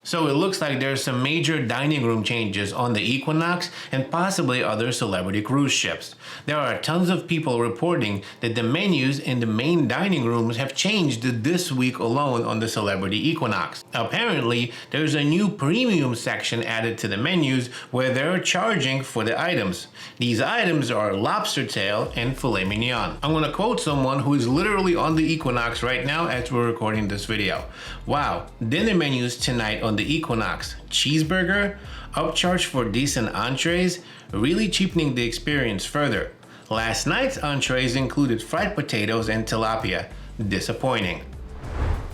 So it looks like there's some major dining room changes on the Equinox and possibly other celebrity cruise ships. There are tons of people reporting that the menus in the main dining rooms have changed this week alone on the Celebrity Equinox. Apparently, there's a new premium section added to the menus where they're charging for the items. These items are lobster tail and filet mignon. I'm going to quote someone who is literally on the Equinox right now as we're recording this video. Wow, dinner menus tonight on the Equinox: cheeseburger, upcharge for decent entrees, really cheapening the experience further. Last night's entrees included fried potatoes and tilapia. Disappointing.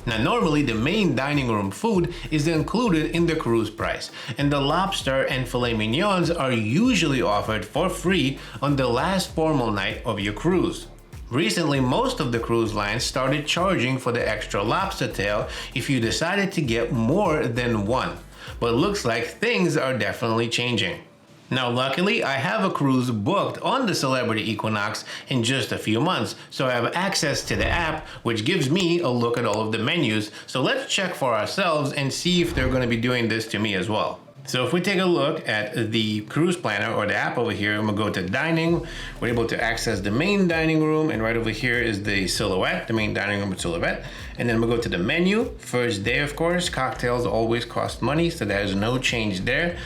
Now normally the main dining room food is included in the cruise price, and the lobster and filet mignons are usually offered for free on the last formal night of your cruise. Recently, most of the cruise lines started charging for the extra lobster tail if you decided to get more than one. But looks like things are definitely changing. Now luckily, I have a cruise booked on the Celebrity Equinox in just a few months, so I have access to the app, which gives me a look at all of the menus. So let's check for ourselves and see if they're going to be doing this to me as well. So if we take a look at the cruise planner or the app over here, I'm gonna go to dining. We're able to access the main dining room, and right over here is the silhouette, the main dining room with silhouette. And then we'll go to the menu. First day, of course, cocktails always cost money, so there's no change there.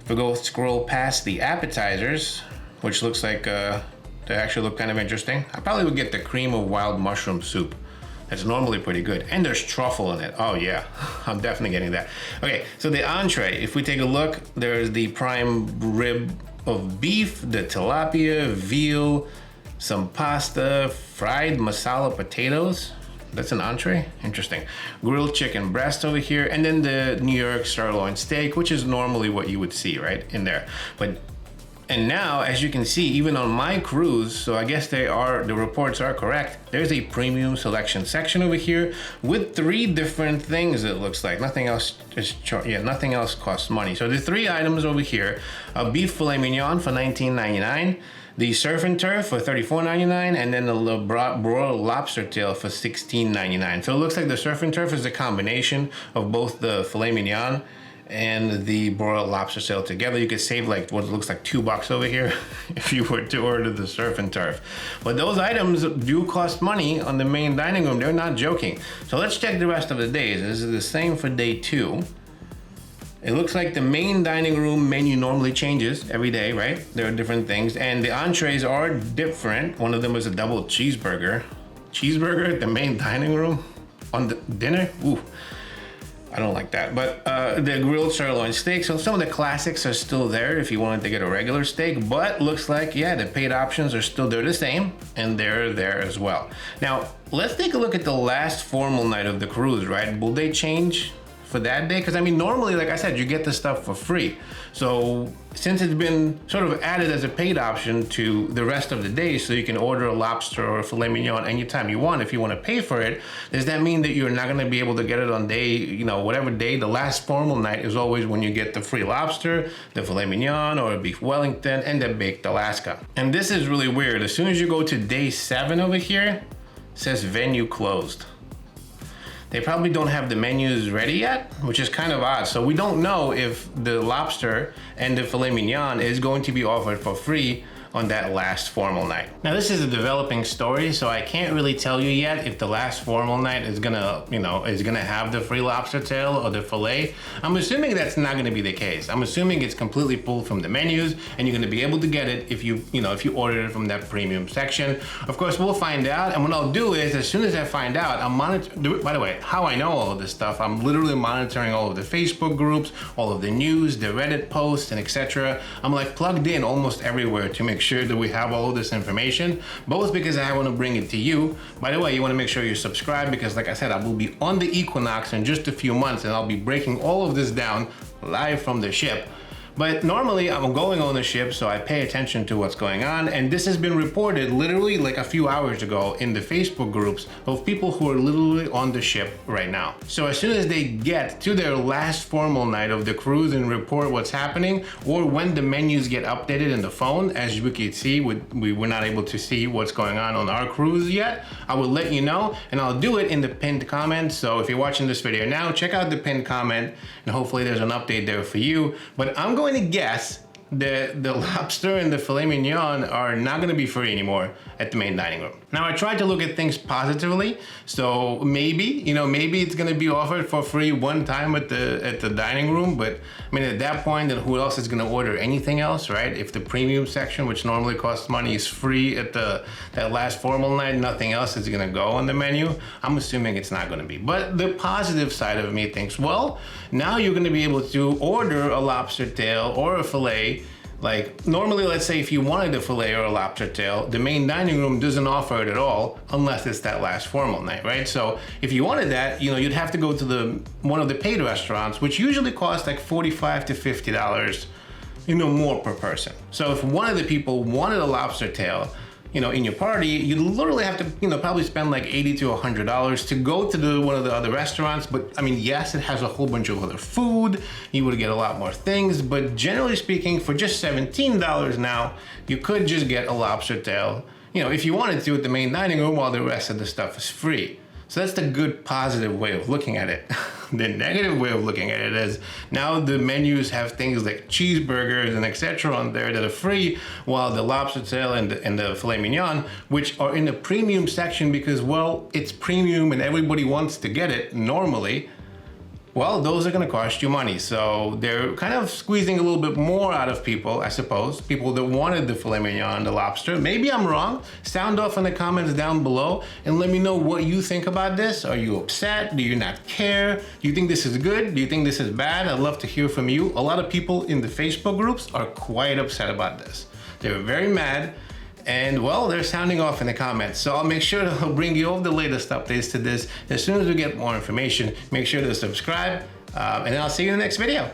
If we go scroll past the appetizers, which looks like they actually look kind of interesting. I probably would get the cream of wild mushroom soup. It's normally pretty good. And there's truffle in it. Oh yeah, I'm definitely getting that. Okay, so the entree, if we take a look, there's the prime rib of beef, the tilapia, veal, some pasta, fried masala potatoes. That's an entree? Interesting. Grilled chicken breast over here, and then the New York sirloin steak, which is normally what you would see, right, in there. And now, as you can see, even on my cruise, so I guess the reports are correct, there's a premium selection section over here with 3 different things, it looks like. Nothing else nothing else costs money. So the 3 items over here, a beef filet mignon for $19.99, the surf and turf for $34.99, and then the broiled lobster tail for $16.99. So it looks like the surf and turf is a combination of both the filet mignon and the broiled lobster tail together. You could save like what looks like $2 over here if you were to order the surf and turf. But those items do cost money on the main dining room. They're not joking. So let's check the rest of the days. This is the same for day 2. It looks like the main dining room menu normally changes every day, right? There are different things, and the entrees are different. One of them is a double cheeseburger. Cheeseburger at the main dining room on the dinner? Ooh. I don't like that, but the grilled sirloin steak, so some of the classics are still there if you wanted to get a regular steak, but looks like, yeah, the paid options are still the same, and they're there as well. Now, let's take a look at the last formal night of the cruise, right? Will they change for that day? Because I mean, normally, like I said, you get the stuff for free. So since it's been sort of added as a paid option to the rest of the day, so you can order a lobster or a filet mignon anytime you want if you want to pay for it, does that mean that you're not going to be able to get it on day, you know, whatever day? The last formal night is always when you get the free lobster, the filet mignon, or a beef Wellington, and the baked Alaska. And this is really weird. As soon as you go to day 7 over here, it says venue closed. They probably don't have the menus ready yet, which is kind of odd. So we don't know if the lobster and the filet mignon is going to be offered for free on that last formal night. Now this is a developing story, so I can't really tell you yet if the last formal night is gonna, have the free lobster tail or the filet. I'm assuming that's not gonna be the case. I'm assuming it's completely pulled from the menus, and you're gonna be able to get it if you order it from that premium section. Of course, we'll find out, and what I'll do is, as soon as I find out, by the way, how I know all of this stuff, I'm literally monitoring all of the Facebook groups, all of the news, the Reddit posts, and etc. I'm like plugged in almost everywhere to make sure that we have all of this information, both because I want to bring it to you. By the way, you want to make sure you're subscribed, because like I said, I will be on the Equinox in just a few months, and I'll be breaking all of this down live from the ship. But normally I'm going on the ship, so I pay attention to what's going on. And this has been reported literally like a few hours ago in the Facebook groups of people who are literally on the ship right now. So as soon as they get to their last formal night of the cruise and report what's happening, or when the menus get updated in the phone, as you can see, we were not able to see what's going on our cruise yet, I will let you know, and I'll do it in the pinned comment. So if you're watching this video now, check out the pinned comment, and hopefully there's an update there for you. But I'm going to guess that the lobster and the filet mignon are not going to be free anymore at the main dining room. Now, I tried to look at things positively, so maybe it's going to be offered for free one time at the dining room. But I mean, at that point, then who else is going to order anything else, right? If the premium section, which normally costs money, is free at that last formal night, nothing else is going to go on the menu. I'm assuming it's not going to be. But the positive side of me thinks, well, now you're going to be able to order a lobster tail or a filet. Like normally, let's say if you wanted a filet or a lobster tail, the main dining room doesn't offer it at all unless it's that last formal night, right? So if you wanted that, you'd have to go to one of the paid restaurants, which usually costs like $45 to $50, more per person. So if one of the people wanted a lobster tail, in your party, you literally have to, probably spend like $80 to $100 to go to one of the other restaurants. But I mean, yes, it has a whole bunch of other food. You would get a lot more things, but generally speaking, for just $17 now, you could just get a lobster tail, if you wanted to, at the main dining room, while the rest of the stuff is free. So that's the good, positive way of looking at it. The negative way of looking at it is now the menus have things like cheeseburgers and etc. on there that are free, while the lobster tail and the filet mignon, which are in the premium section because, well, it's premium and everybody wants to get it normally, well, those are going to cost you money. So they're kind of squeezing a little bit more out of people, I suppose. People that wanted the filet mignon, the lobster. Maybe I'm wrong. Sound off in the comments down below and let me know what you think about this. Are you upset? Do you not care? Do you think this is good? Do you think this is bad? I'd love to hear from you. A lot of people in the Facebook groups are quite upset about this. They're very mad. And well, they're sounding off in the comments. So I'll make sure to bring you all the latest updates to this. As soon as we get more information, make sure to subscribe. And I'll see you in the next video.